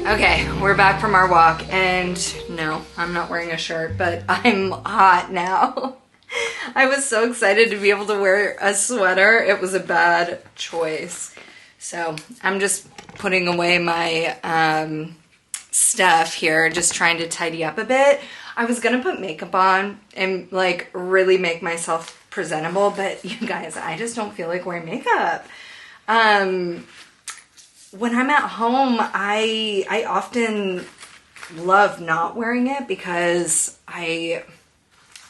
Okay, we're back from our walk, and no, I'm not wearing a shirt, but I'm hot now. I was so excited to be able to wear a sweater. It was a bad choice. So I'm just putting away my stuff here, just trying to tidy up a bit. I was gonna put makeup on and like really make myself presentable, but you guys, I just don't feel like wearing makeup. When I'm at home, I often love not wearing it because I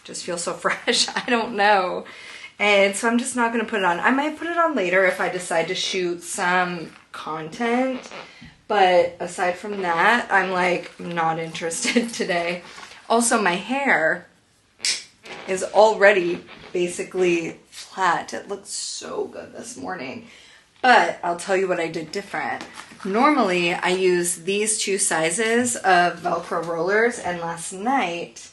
just feel so fresh. I don't know. And so I'm just not going to put it on. I might put it on later if I decide to shoot some content. But aside from that, I'm like not interested today. Also, my hair is already basically flat. It looks so good this morning. But I'll tell you what I did different. Normally, I use these two sizes of Velcro rollers, and last night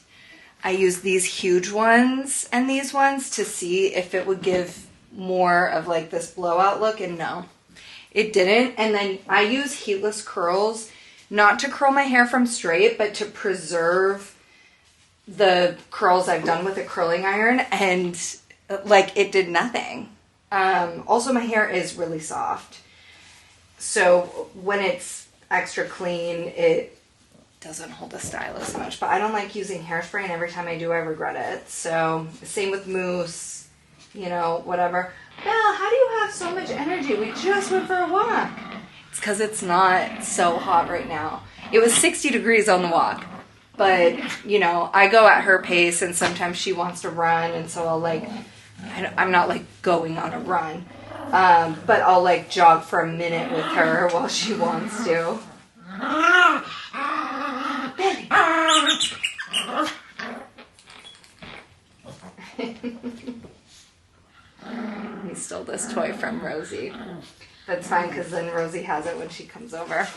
I used these huge ones and these ones to see if it would give more of like this blowout look, and no, it didn't. And then I use heatless curls, not to curl my hair from straight, but to preserve the curls I've done with a curling iron, and like it did nothing. Also, my hair is really soft, so when it's extra clean, it doesn't hold the style as much. But I don't like using hairspray, and every time I do, I regret it. So same with mousse, you know, whatever. Belle, how do you have so much energy? We just went for a walk. It's because it's not so hot right now. It was 60 degrees on the walk, but you know, I go at her pace, and sometimes she wants to run, and so I'll like, I'm not like going on a run, but I'll like jog for a minute with her while she wants to. He stole this toy from Rosie. That's fine, because then Rosie has it when she comes over.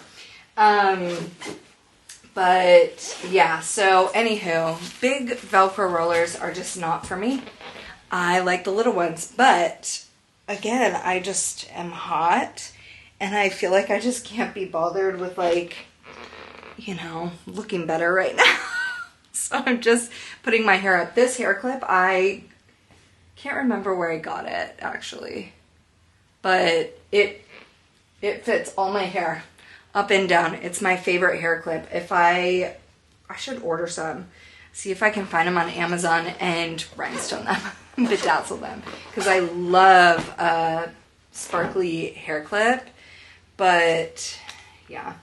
But yeah, so anywho, big Velcro rollers are just not for me. I like the little ones, but again, I just am hot, and I feel like I just can't be bothered with like, you know, looking better right now. So I'm just putting my hair up. This hair clip, I can't remember where I got it actually, but it fits all my hair up and down. It's my favorite hair clip. If I should order some, see if I can find them on Amazon and rhinestone them. Bedazzle them, because I love a sparkly hair clip. But yeah,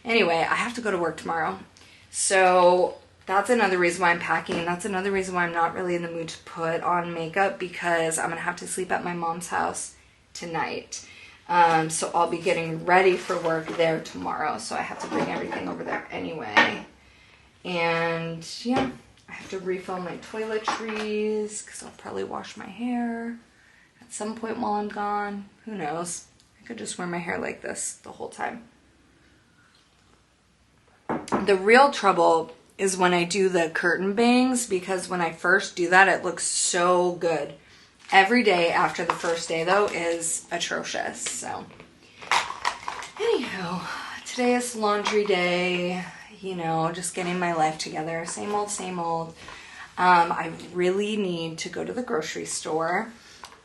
anyway, I have to go to work tomorrow, so that's another reason why I'm packing. That's another reason why I'm not really in the mood to put on makeup, because I'm gonna have to sleep at my mom's house tonight. So I'll be getting ready for work there tomorrow, so I have to bring everything over there anyway. And yeah, I have to refill my toiletries because I'll probably wash my hair at some point while I'm gone. Who knows? I could just wear my hair like this the whole time. The real trouble is when I do the curtain bangs, because when I first do that, it looks so good. Every day after the first day, though, is atrocious. So, anywho, today is laundry day. You know, just getting my life together. Same old, same old. I really need to go to the grocery store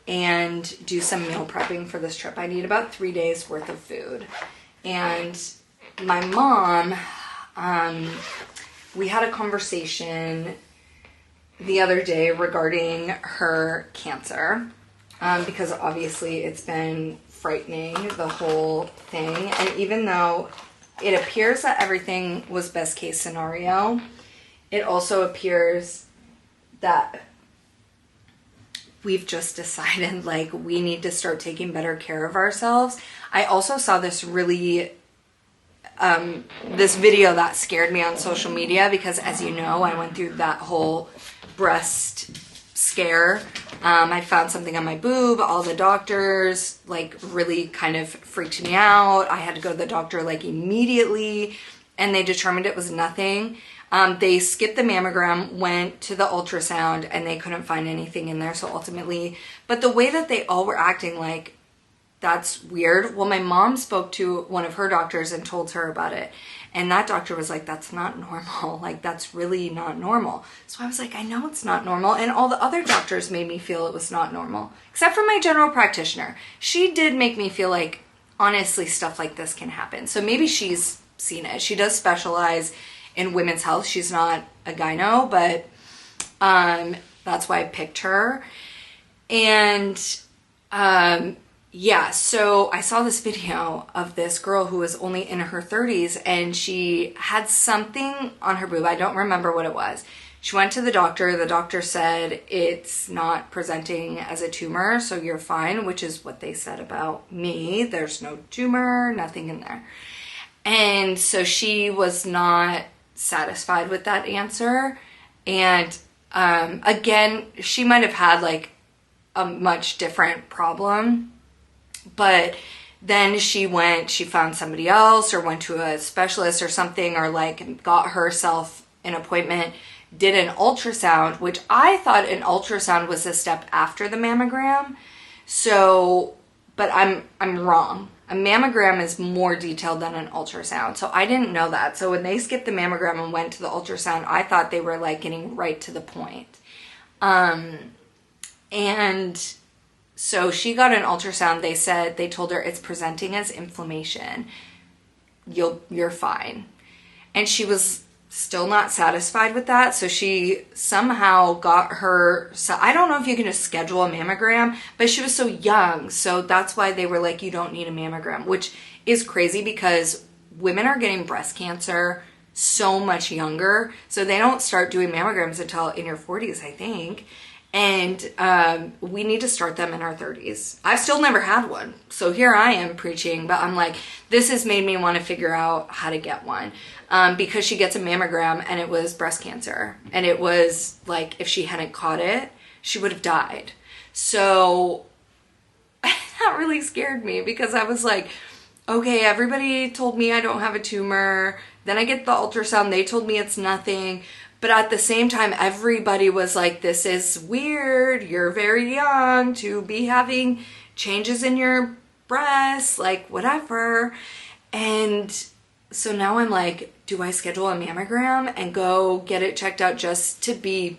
and do some meal prepping for this trip. I need about 3 days worth of food. And my mom, we had a conversation the other day regarding her cancer, because obviously it's been frightening, the whole thing. And even though it appears that everything was best case scenario, it also appears that we've just decided like we need to start taking better care of ourselves. I also saw this really this video that scared me on social media, because as you know, I went through that whole breast scare. I found something on my boob. All the doctors like really kind of freaked me out. I had to go to the doctor like immediately, and they determined it was nothing. They skipped the mammogram, went to the ultrasound, and they couldn't find anything in there. So ultimately, but the way that they all were acting, like that's weird. Well, my mom spoke to one of her doctors and told her about it. And that doctor was like, that's not normal. Like, that's really not normal. So I was like, I know it's not normal. And all the other doctors made me feel it was not normal, except for my general practitioner. She did make me feel like, honestly, stuff like this can happen. So maybe she's seen it. She does specialize in women's health. She's not a gyno, but that's why I picked her. And yeah, so I saw this video of this girl who was only in her 30s, and she had something on her boob. I don't remember what it was. She went to the doctor. The doctor said it's not presenting as a tumor, so you're fine, which is what they said about me. There's no tumor, nothing in there. And so she was not satisfied with that answer. And again, she might have had like a much different problem. But then she found somebody else or went to a specialist or something, or like got herself an appointment, did an ultrasound, which I thought an ultrasound was a step after the mammogram. So, but I'm wrong. A mammogram is more detailed than an ultrasound. So I didn't know that. So when they skipped the mammogram and went to the ultrasound, I thought they were like getting right to the point. And so she got an ultrasound. They told her it's presenting as inflammation. You're fine. And she was still not satisfied with that. So she somehow got her, so I don't know if you can just schedule a mammogram, but she was so young. So that's why they were like, you don't need a mammogram, which is crazy because women are getting breast cancer so much younger. So they don't start doing mammograms until in your 40s, I think. And we need to start them in our 30s. I've still never had one. So here I am preaching, but I'm like, this has made me want to figure out how to get one. Because she gets a mammogram and it was breast cancer. And it was like, if she hadn't caught it, she would have died. So that really scared me because I was like, okay, everybody told me I don't have a tumor. Then I get the ultrasound. They told me it's nothing. But at the same time, everybody was like, this is weird. You're very young to be having changes in your breasts, like whatever. And so now I'm like, do I schedule a mammogram and go get it checked out just to be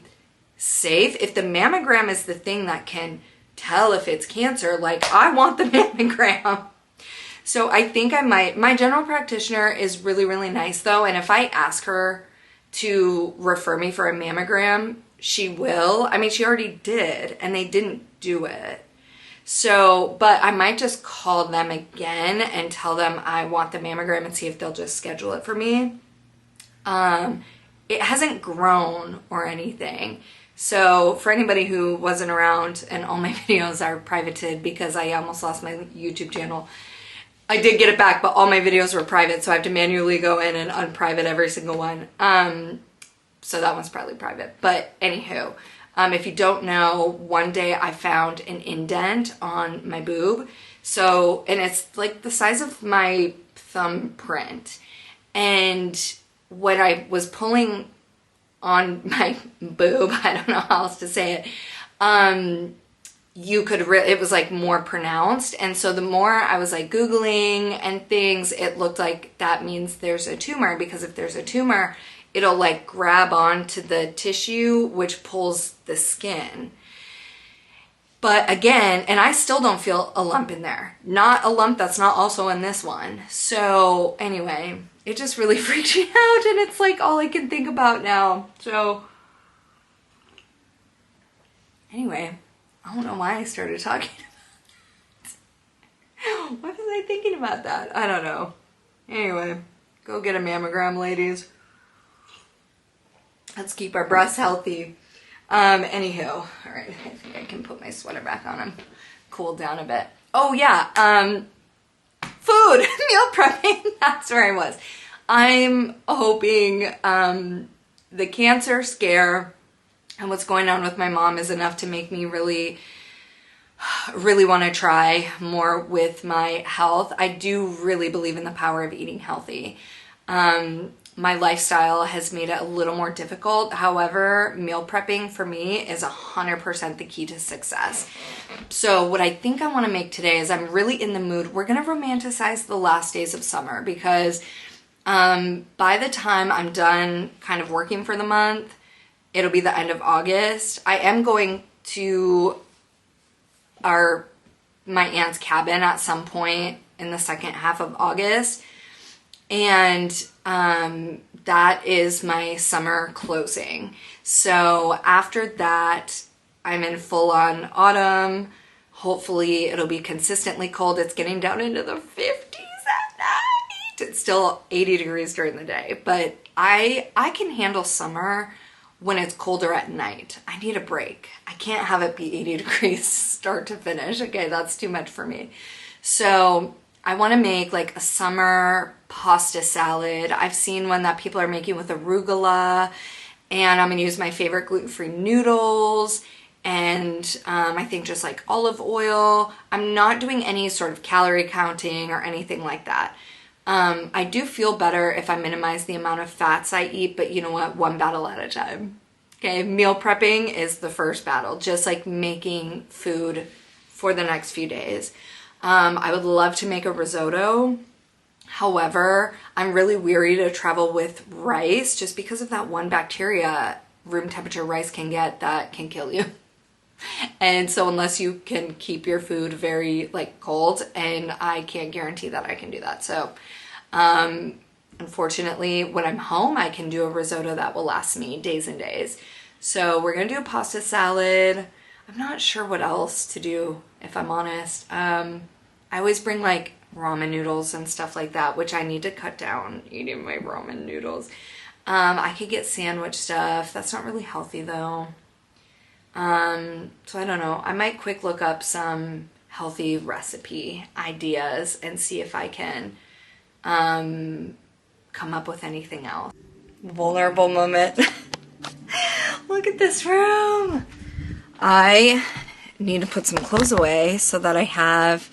safe? If the mammogram is the thing that can tell if it's cancer, like I want the mammogram. So I think I might. My general practitioner is really, really nice though. And if I ask her to refer me for a mammogram, she will. I mean, she already did and they didn't do it. So, but I might just call them again and tell them I want the mammogram and see if they'll just schedule it for me. It hasn't grown or anything. So for anybody who wasn't around, and all my videos are privated because I almost lost my YouTube channel. I did get it back, but all my videos were private, so I have to manually go in and unprivate every single one. So that one's probably private. But anywho, if you don't know, one day I found an indent on my boob. So, and it's like the size of my thumbprint. And when I was pulling on my boob, I don't know how else to say it, you could it was like more pronounced. And so the more I was like Googling and things, it looked like that means there's a tumor, because if there's a tumor, it'll like grab onto the tissue, which pulls the skin. But again, and I still don't feel a lump in there. Not a lump that's not also in this one. So anyway, it just really freaked me out, and it's like all I can think about now. So anyway, I don't know why I started talking about it. What was I thinking about that? I don't know. Anyway, go get a mammogram, ladies. Let's keep our breasts healthy. Anywho, all right, I think I can put my sweater back on and cool down a bit. Oh yeah, food, meal prepping, that's where I was. I'm hoping the cancer scare and what's going on with my mom is enough to make me really want to try more with my health. I do really believe in the power of eating healthy. my lifestyle has made it a little more difficult. However, meal prepping for me is 100% the key to success. So what I think I want to make today is, I'm really in the mood. We're going to romanticize the last days of summer, because by the time I'm done kind of working for the month, it'll be the end of August. I am going to my aunt's cabin at some point in the second half of August. And that is my summer closing. So after that, I'm in full on autumn. Hopefully it'll be consistently cold. It's getting down into the 50s at night. It's still 80 degrees during the day, but I can handle summer when it's colder at night. I need a break. I can't have it be 80 degrees start to finish. Okay, that's too much for me. So I want to make like a summer pasta salad. I've seen one that people are making with arugula, and I'm going to use my favorite gluten-free noodles, and I think just like olive oil. I'm not doing any sort of calorie counting or anything like that. I do feel better if I minimize the amount of fats I eat, but you know what? One battle at a time. Okay, meal prepping is the first battle, just like making food for the next few days. I would love to make a risotto. However, I'm really weary to travel with rice just because of that one bacteria room temperature rice can get that can kill you. And so unless you can keep your food very like cold, and I can't guarantee that I can do that. So unfortunately, when I'm home, I can do a risotto that will last me days and days. So we're gonna do a pasta salad. I'm not sure what else to do, if I'm honest. I always bring like ramen noodles and stuff like that, which I need to cut down eating my ramen noodles. I could get sandwich stuff. That's not really healthy though. So I don't know. I might quick look up some healthy recipe ideas and see if I can come up with anything else. Vulnerable moment. Look at this room. I need to put some clothes away so that I have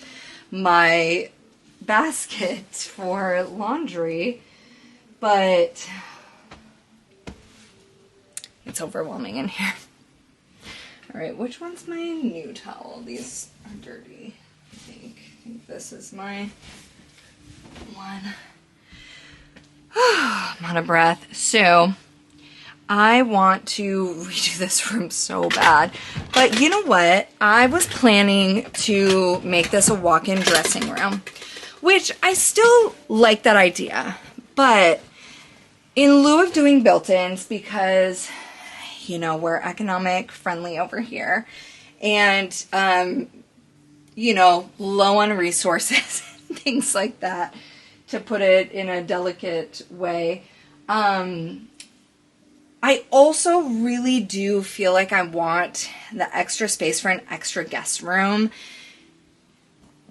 my basket for laundry, but it's overwhelming in here. All right, which one's my new towel? These are dirty, I think this is my one. I'm out of breath. So I want to redo this room so bad. But you know what? I was planning to make this a walk-in dressing room, which I still like that idea. But in lieu of doing built-ins, because, you know, we're economic friendly over here, and, you know, low on resources, things like that, to put it in a delicate way, I also really do feel like I want the extra space for an extra guest room,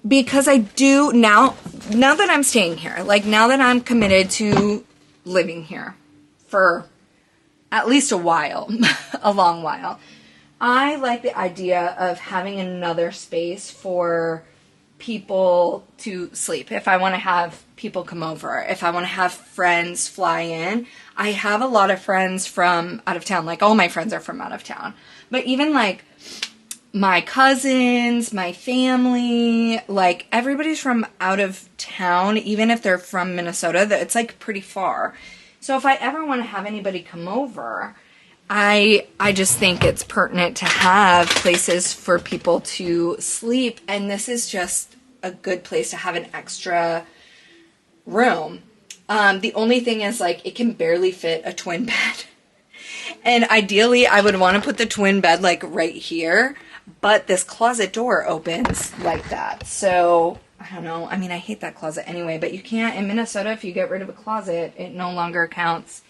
because I do now that I'm staying here, like now that I'm committed to living here for at least a while, a long while, I like the idea of having another space for people to sleep. If I want to have people come over, if I want to have friends fly in. I have a lot of friends from out of town. Like all my friends are from out of town. But even like my cousins, my family, like everybody's from out of town, even if they're from Minnesota, it's like pretty far. So if I ever want to have anybody come over, I just think it's pertinent to have places for people to sleep, and this is just a good place to have an extra room. The only thing is, like, it can barely fit a twin bed. And ideally, I would want to put the twin bed, like, right here, but this closet door opens like that. So, I don't know. I mean, I hate that closet anyway, but you can't, in Minnesota, if you get rid of a closet, it no longer counts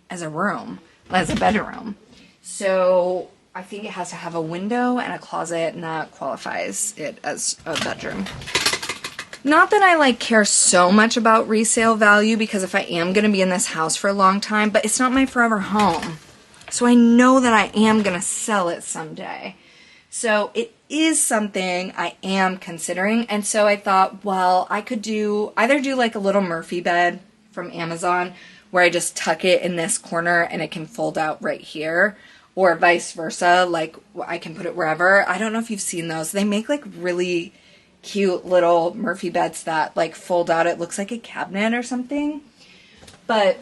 as a room, as a bedroom. So I think it has to have a window and a closet, and that qualifies it as a bedroom. Not that I like care so much about resale value, because if I am going to be in this house for a long time, but it's not my forever home. So I know that I am going to sell it someday. So it is something I am considering. And so I thought, well, I could either do like a little Murphy bed from Amazon, where I just tuck it in this corner and it can fold out right here, or vice versa. Like I can put it wherever. I don't know if you've seen those. They make like really cute little Murphy beds that like fold out. It looks like a cabinet or something. But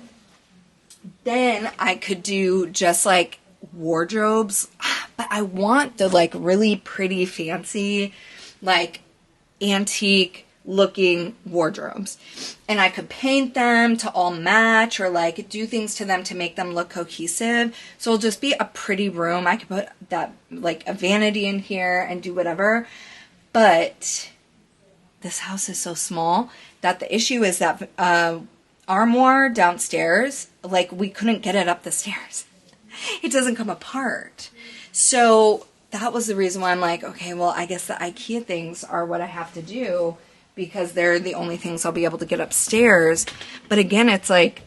then I could do just like wardrobes, but I want the like really pretty, fancy, like antique looking wardrobes, and I could paint them to all match or like do things to them to make them look cohesive. So it'll just be a pretty room. I could put that like a vanity in here and do whatever. But this house is so small that the issue is that armoire downstairs, like we couldn't get it up the stairs. It doesn't come apart. So that was the reason why I'm like, okay, well, I guess the IKEA things are what I have to do, because they're the only things I'll be able to get upstairs. But again, it's like,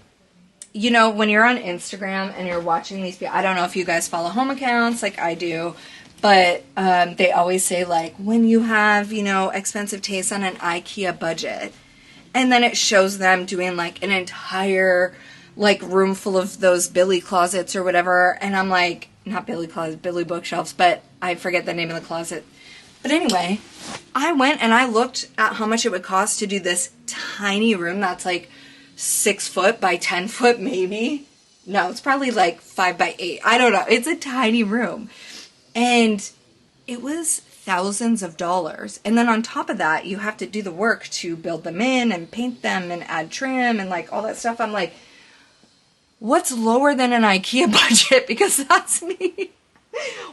you know, when you're on Instagram and you're watching these people, I don't know if you guys follow home accounts like I do, but they always say like, when you have, you know, expensive taste on an IKEA budget, and then it shows them doing like an entire like room full of those Billy closets or whatever. And I'm like, not Billy closets, Billy bookshelves, but I forget the name of the closet. But anyway, I went and I looked at how much it would cost to do this tiny room that's like 6 foot by 10 foot maybe. No, it's probably like 5 by 8. I don't know. It's a tiny room. And it was thousands of dollars. And then on top of that, you have to do the work to build them in and paint them and add trim and like all that stuff. I'm like, what's lower than an IKEA budget? Because that's me.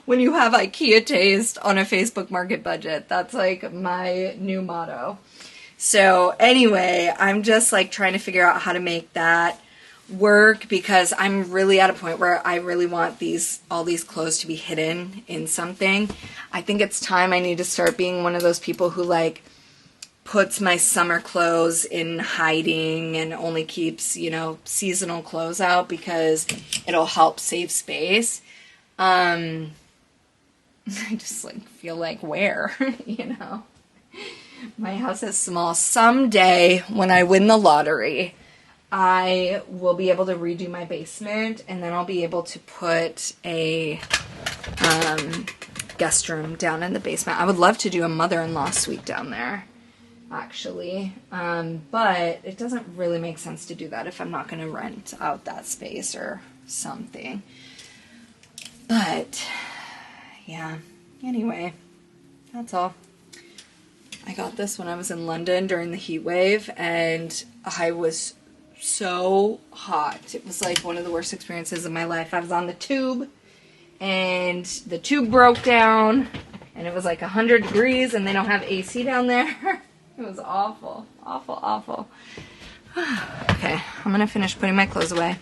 When you have IKEA taste on a Facebook Market budget, that's like my new motto. So anyway, I'm just like trying to figure out how to make that work, because I'm really at a point where I really want all these clothes to be hidden in something. I think it's time I need to start being one of those people who like puts my summer clothes in hiding and only keeps, you know, seasonal clothes out, because it'll help save space. I just like feel like where, you know, my house is small. Someday when I win the lottery, I will be able to redo my basement, and then I'll be able to put a guest room down in the basement. I would love to do a mother-in-law suite down there, actually. But it doesn't really make sense to do that if I'm not going to rent out that space or something. But yeah, anyway, that's all. I got this when I was in London during the heat wave, and I was so hot. It was like one of the worst experiences of my life. I was on the tube, and the tube broke down, and it was like 100 degrees, and they don't have AC down there. It was awful, awful, awful. Okay, I'm gonna finish putting my clothes away,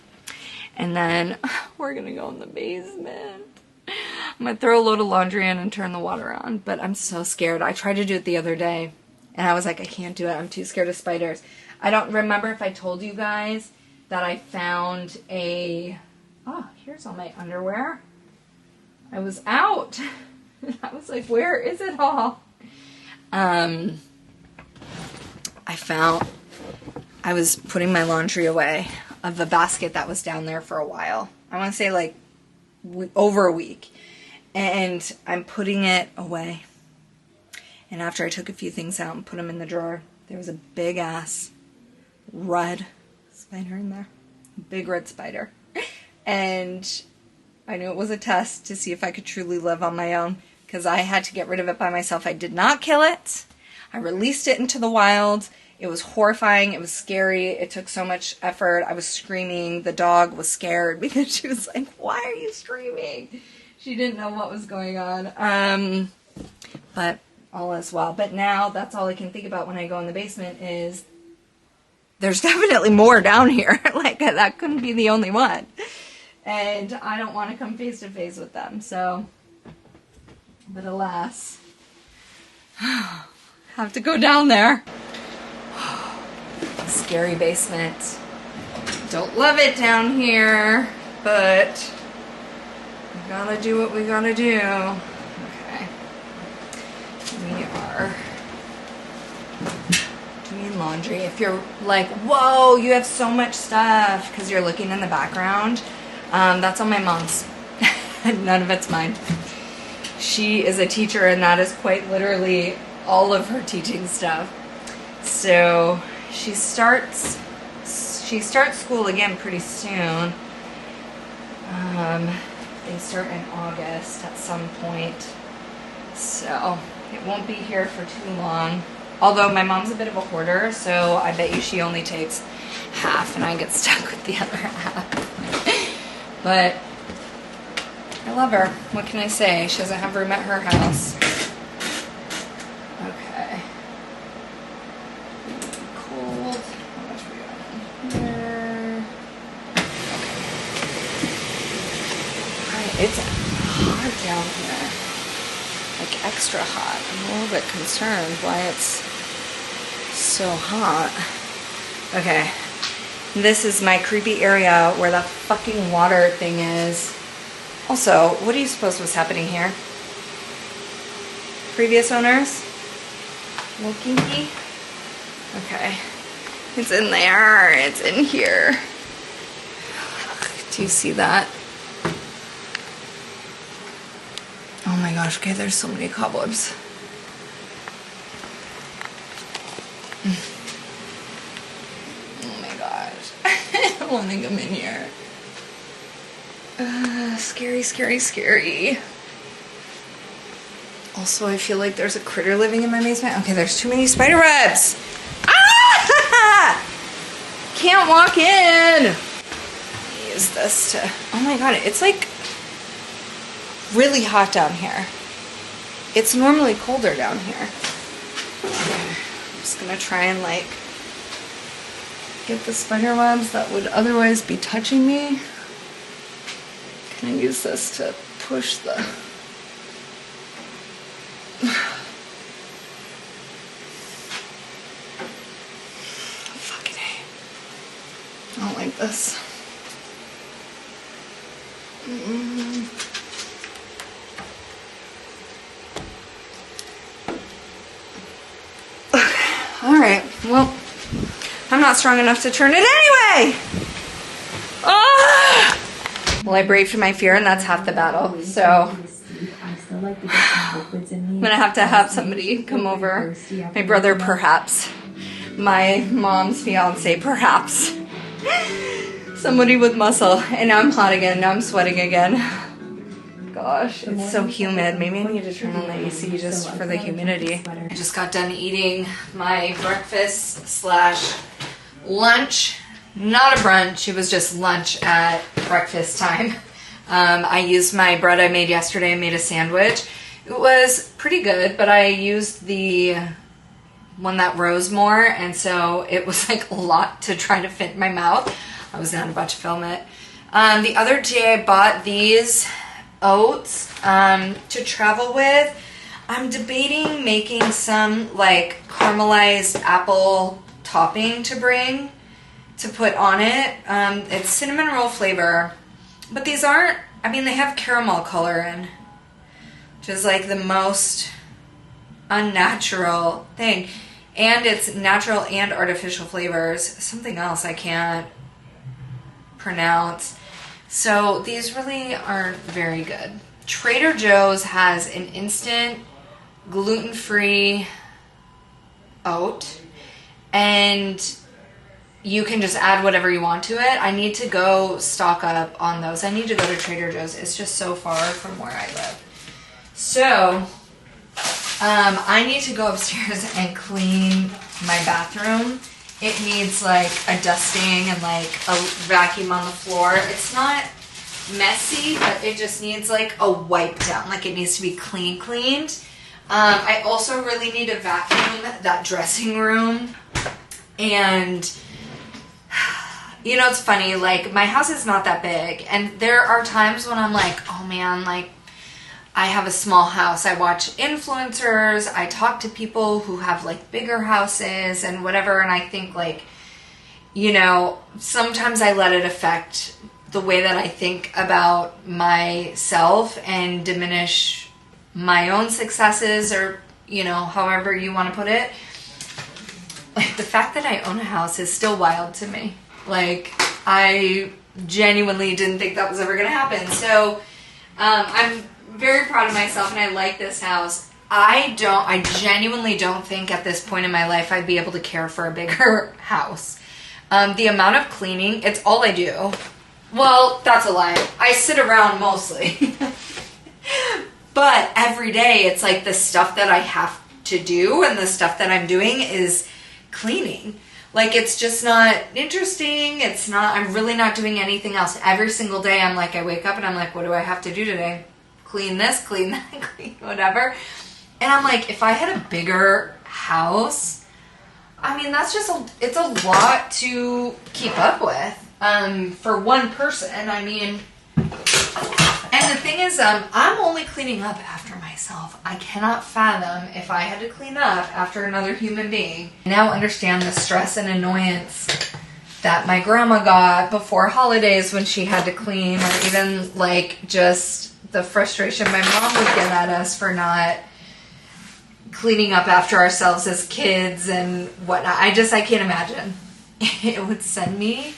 and then we're gonna go in the basement. I'm gonna throw a load of laundry in and turn the water on, but I'm so scared. I tried to do it the other day, and I was like, I can't do it. I'm too scared of spiders. I don't remember if I told you guys that I found here's all my underwear. I was out. I was like, where is it all? I was putting my laundry away of the basket that was down there for a while. I want to say like over a week. And I'm putting it away. And after I took a few things out and put them in the drawer, there was a big ass red spider in there. Big red spider. And I knew it was a test to see if I could truly live on my own, because I had to get rid of it by myself. I did not kill it. I released it into the wild. It was horrifying. It was scary. It took so much effort. I was screaming. The dog was scared because she was like, why are you screaming? She didn't know what was going on. But all is well. But now that's all I can think about when I go in the basement is there's definitely more down here. Like, that couldn't be the only one. And I don't want to come face to face with them. So, but alas, have to go down there. Scary basement. Don't love it down here, but we gotta do what we gotta do. Okay. We are doing laundry. If you're like, whoa, you have so much stuff because you're looking in the background, that's on my mom's. None of it's mine. She is a teacher, and that is quite literally all of her teaching stuff. So she starts school again pretty soon. They start in August at some point, so it won't be here for too long. Although my mom's a bit of a hoarder, so I bet you she only takes half and I get stuck with the other half. But I love her. What can I say? She doesn't have room at her house. Okay. Cold. How much we got in here? Okay. It's hot down here. Like extra hot. I'm a little bit concerned why it's so hot. Okay. This is my creepy area where that fucking water thing is. Also, what do you suppose was happening here? Previous owners? A little kinky? Okay. It's in there. It's in here. Do you see that? Oh my gosh, okay, there's so many cobwebs. Oh my gosh. I don't think I'm in here. Scary, scary, scary. Also, I feel like there's a critter living in my basement. Okay, there's too many spider webs. Ah! Can't walk in. Use this to... Oh my god, it's like really hot down here. It's normally colder down here. Okay, I'm just gonna try and like get the spider webs that would otherwise be touching me. Can I use this to push the... Fucking A. I don't like this. Alright, well, I'm not strong enough to turn it anyway! Ah! Well, I braved my fear, and that's half the battle, so I'm gonna have to have somebody come over. My brother, perhaps. My mom's fiance, perhaps. Somebody with muscle. And now I'm hot again, now I'm sweating again. Gosh, it's so humid. Maybe I need to turn on the AC just for the humidity. I just got done eating my breakfast slash lunch. Not a brunch, it was just lunch at breakfast time. I used my bread I made yesterday and made a sandwich. It was pretty good, but I used the one that rose more, and so it was like a lot to try to fit in my mouth. I was not about to film it. The other day I bought these oats to travel with. I'm debating making some like caramelized apple topping to bring to put on it. It's cinnamon roll flavor, but these aren't, I mean, they have caramel color in, which is like the most unnatural thing. And it's natural and artificial flavors. Something else I can't pronounce. So these really aren't very good. Trader Joe's has an instant gluten-free oat, and you can just add whatever you want to it. I need to go stock up on those. I need to go to Trader Joe's. It's just so far from where I live. So I need to go upstairs and clean my bathroom. It needs like a dusting and like a vacuum on the floor. It's not messy, but it just needs like a wipe down. Like it needs to be cleaned. I also really need to vacuum that dressing room. And you know, it's funny, like my house is not that big, and there are times when I'm like, oh man, like I have a small house. I watch influencers, I talk to people who have like bigger houses and whatever, and I think like, you know, sometimes I let it affect the way that I think about myself and diminish my own successes, or, you know, however you want to put it. like the fact that I own a house is still wild to me. Like I genuinely didn't think that was ever gonna happen. So I'm very proud of myself and I like this house. I genuinely don't think at this point in my life I'd be able to care for a bigger house. The amount of cleaning, it's all I do. Well, that's a lie. I sit around mostly. But every day it's like the stuff that I have to do and the stuff that I'm doing is cleaning. Like it's just not interesting. It's not, I'm really not doing anything else. Every single day I'm like, I wake up and I'm like, what do I have to do today? Clean this, clean that, clean whatever. And I'm like, if I had a bigger house, I mean, that's just it's a lot to keep up with for one person. I mean, and the thing is, I'm only cleaning up after myself. I cannot fathom if I had to clean up after another human being. I now understand the stress and annoyance that my grandma got before holidays when she had to clean, or even like just the frustration my mom would get at us for not cleaning up after ourselves as kids and whatnot. I can't imagine. It would send me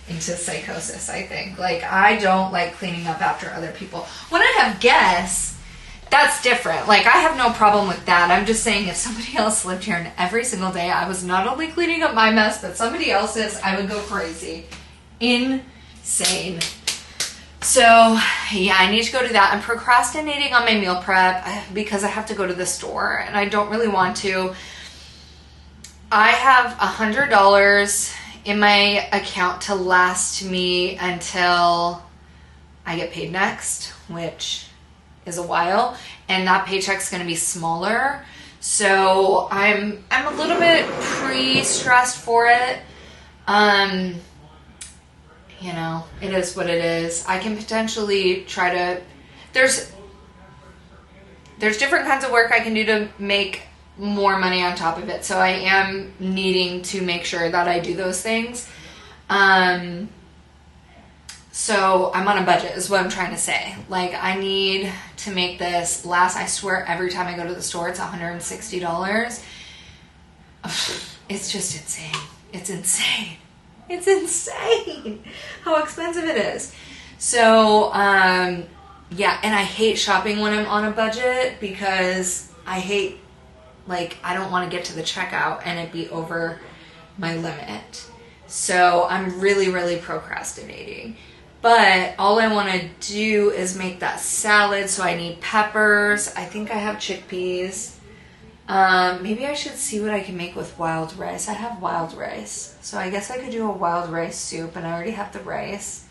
into psychosis, I think. Like, I don't like cleaning up after other people. When I have guests, that's different. Like, I have no problem with that. I'm just saying if somebody else lived here and every single day I was not only cleaning up my mess, but somebody else's, I would go crazy. Insane. So, yeah, I need to go do that. I'm procrastinating on my meal prep because I have to go to the store and I don't really want to. I have $100 in my account to last me until I get paid next, which is a while, and that paycheck's going to be smaller. So I'm a little bit pre-stressed for it. You know, it is what it is. I can potentially try to, there's different kinds of work I can do to make more money on top of it. So I am needing to make sure that I do those things. So I'm on a budget is what I'm trying to say. Like, I need to make this last. I swear every time I go to the store, it's $160. It's just insane. It's insane. It's insane how expensive it is. So, yeah, and I hate shopping when I'm on a budget because I hate, like, I don't want to get to the checkout and it be over my limit. So I'm really, really procrastinating. But all I want to do is make that salad. So I need peppers. I think I have chickpeas. Maybe I should see what I can make with wild rice. I have wild rice. So I guess I could do a wild rice soup, and I already have the rice.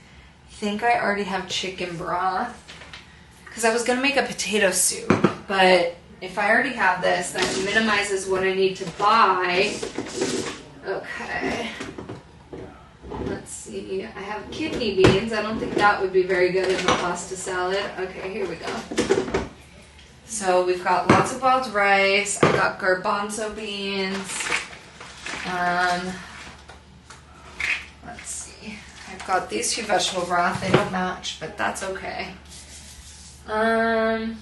I think I already have chicken broth. Because I was going to make a potato soup. But if I already have this, that minimizes what I need to buy. Okay. Let's see. I have kidney beans. I don't think that would be very good in the pasta salad. Okay, here we go. So we've got lots of wild rice. I've got garbanzo beans. Let's see. I've got these two vegetable broth. They don't match, but that's okay. I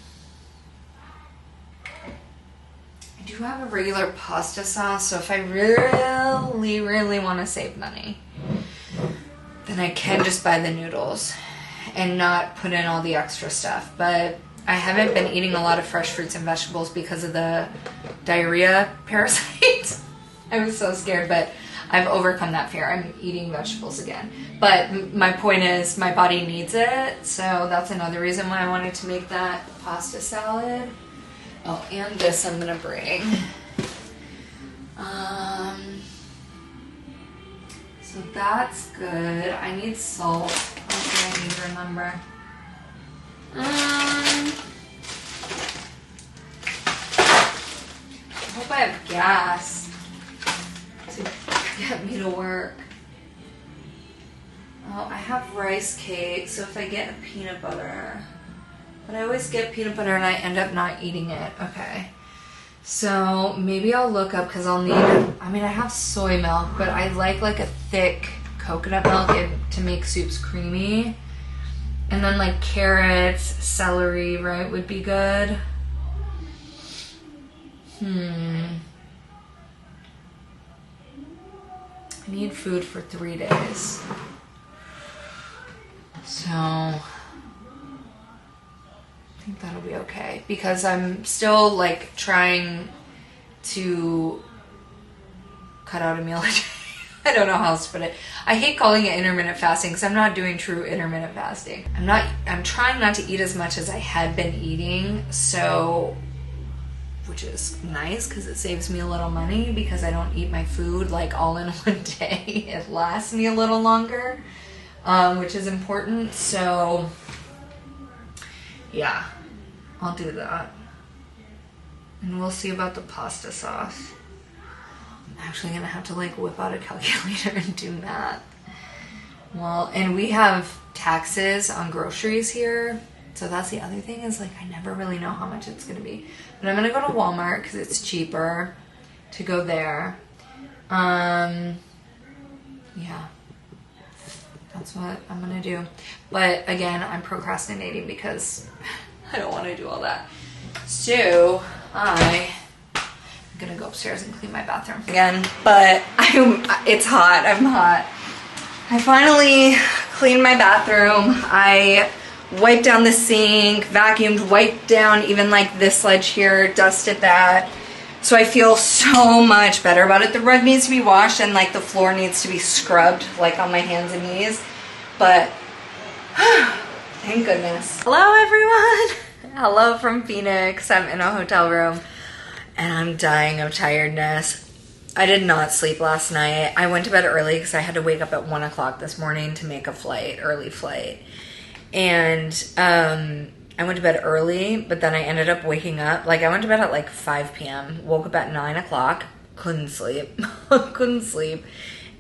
do have a regular pasta sauce, so if I really, really want to save money, then I can just buy the noodles and not put in all the extra stuff. But I haven't been eating a lot of fresh fruits and vegetables because of the diarrhea parasite. I was so scared, but I've overcome that fear. I'm eating vegetables again. But my point is, my body needs it, so that's another reason why I wanted to make that pasta salad. Oh, and this I'm gonna bring. So that's good. I need salt. What do I need to remember? I hope I have gas to get me to work. Oh, I have rice cake, so if I get a peanut butter. But I always get peanut butter and I end up not eating it. Okay. So maybe I'll look up because I'll need, I mean, I have soy milk, but I like a thick coconut milk to make soups creamy. And then like carrots, celery, right, would be good. I need food for 3 days. So I think that'll be okay because I'm still like trying to cut out a meal a day. I don't know how else to put it. I hate calling it intermittent fasting because I'm not doing true intermittent fasting. I'm trying not to eat as much as I had been eating, so, which is nice because it saves me a little money because I don't eat my food like all in one day. It lasts me a little longer, which is important. So yeah, I'll do that. And we'll see about the pasta sauce. I'm actually gonna have to like whip out a calculator and do math. Well, and we have taxes on groceries here. So that's the other thing is like I never really know how much it's gonna be. But I'm gonna go to Walmart because it's cheaper to go there. Yeah. That's what I'm gonna do. But again, I'm procrastinating because I don't wanna do all that. So I'm gonna go upstairs and clean my bathroom again, but it's hot. I'm hot. I finally cleaned my bathroom. I wiped down the sink, vacuumed, wiped down even like this ledge here, dusted that. So I feel so much better about it. The rug needs to be washed and like the floor needs to be scrubbed like on my hands and knees. But thank goodness. Hello everyone. Hello from Phoenix. I'm in a hotel room and I'm dying of tiredness. I did not sleep last night. I went to bed early because I had to wake up at 1 o'clock this morning to make a flight, early flight. And I went to bed early, but then I ended up waking up. Like I went to bed at like 5 p.m., woke up at 9 o'clock, couldn't sleep, couldn't sleep.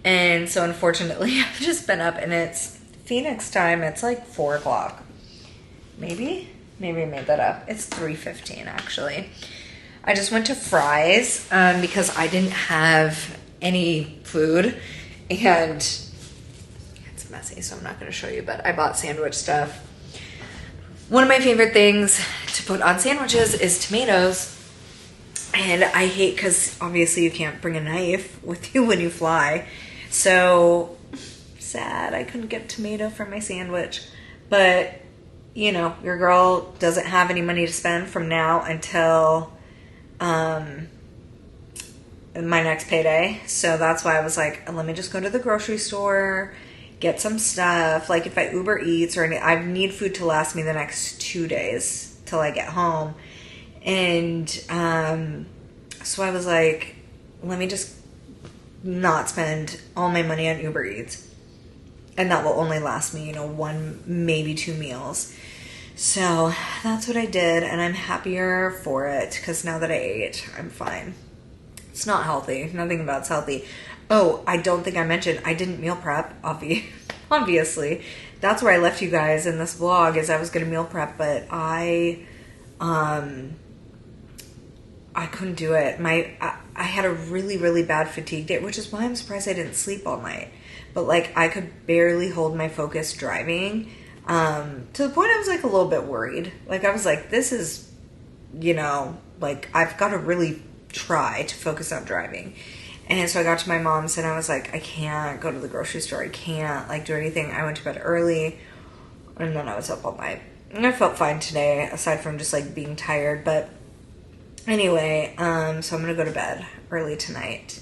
And so unfortunately I've just been up and it's Phoenix time. It's like 4 o'clock. Maybe I made that up. It's 3:15 actually. I just went to Fry's because I didn't have any food and it's messy, so I'm not going to show you, but I bought sandwich stuff. One of my favorite things to put on sandwiches is tomatoes, and I hate because obviously you can't bring a knife with you when you fly, so sad I couldn't get tomato for my sandwich, but you know, your girl doesn't have any money to spend from now until my next payday. So that's why I was like, let me just go to the grocery store, get some stuff. Like if I Uber Eats or anything, I need food to last me the next 2 days till I get home. And so I was like, let me just not spend all my money on Uber Eats. And that will only last me, you know, 1, maybe 2 meals. So that's what I did, and I'm happier for it because now that I ate, I'm fine. It's not healthy. Nothing about it's healthy. Oh, I don't think I mentioned I didn't meal prep, obviously. That's where I left you guys in this vlog, is I was going to meal prep, but I couldn't do it. I had a really, really bad fatigue day, which is why I'm surprised I didn't sleep all night. But like I could barely hold my focus driving. To the point I was like a little bit worried. Like I was like, this is, you know, like I've got to really try to focus on driving. And so I got to my mom's and I was like, I can't go to the grocery store. I can't like do anything. I went to bed early and then I was up all night. And I felt fine today aside from just like being tired. But anyway, so I'm going to go to bed early tonight.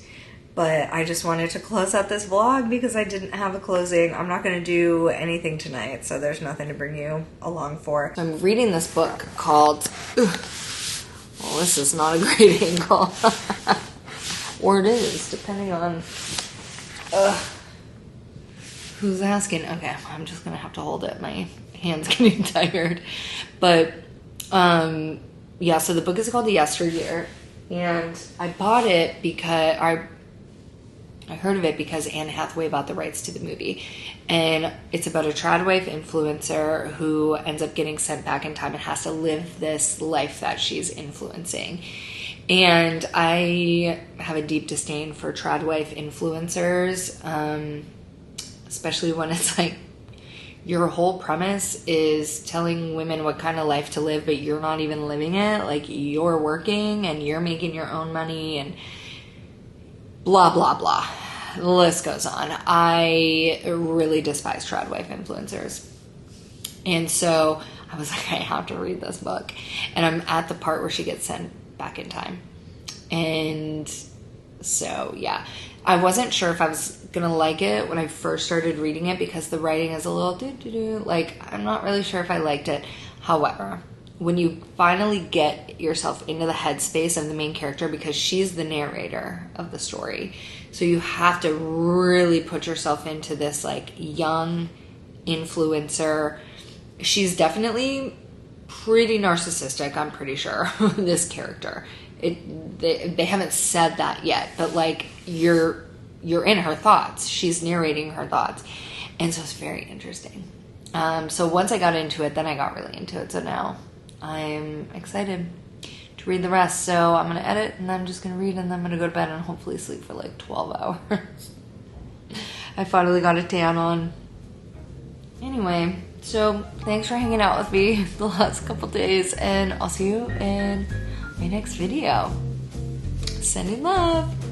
But I just wanted to close out this vlog because I didn't have a closing. I'm not going to do anything tonight, so there's nothing to bring you along for. I'm reading this book called... Well, this is not a great angle. Or it is, depending on who's asking. Okay, I'm just going to have to hold it. My hand's getting tired. But, yeah, so the book is called The Yesteryear. And I bought it because... I heard of it because Anne Hathaway bought the rights to the movie. And it's about a trad wife influencer who ends up getting sent back in time and has to live this life that she's influencing. And I have a deep disdain for trad wife influencers, especially when it's like your whole premise is telling women what kind of life to live, but you're not even living it. Like you're working and you're making your own money and blah, blah, blah. the list goes on. I really despise Tradwife influencers. And so I was like, I have to read this book. And I'm at the part where she gets sent back in time. And so, yeah. I wasn't sure if I was going to like it when I first started reading it because the writing is a little doo-doo-doo. Like, I'm not really sure if I liked it. However, when you finally get yourself into the headspace of the main character, because she's the narrator of the story, so you have to really put yourself into this, like, young influencer. She's definitely pretty narcissistic, I'm pretty sure, this character. They haven't said that yet, but, like, you're in her thoughts. She's narrating her thoughts. And so it's very interesting. So once I got into it, then I got really into it. So now I'm excited to read the rest. So I'm going to edit, and then I'm just going to read, and then I'm going to go to bed and hopefully sleep for like 12 hours. I finally got a tan on. Anyway, so thanks for hanging out with me the last couple days, and I'll see you in my next video. Sending love.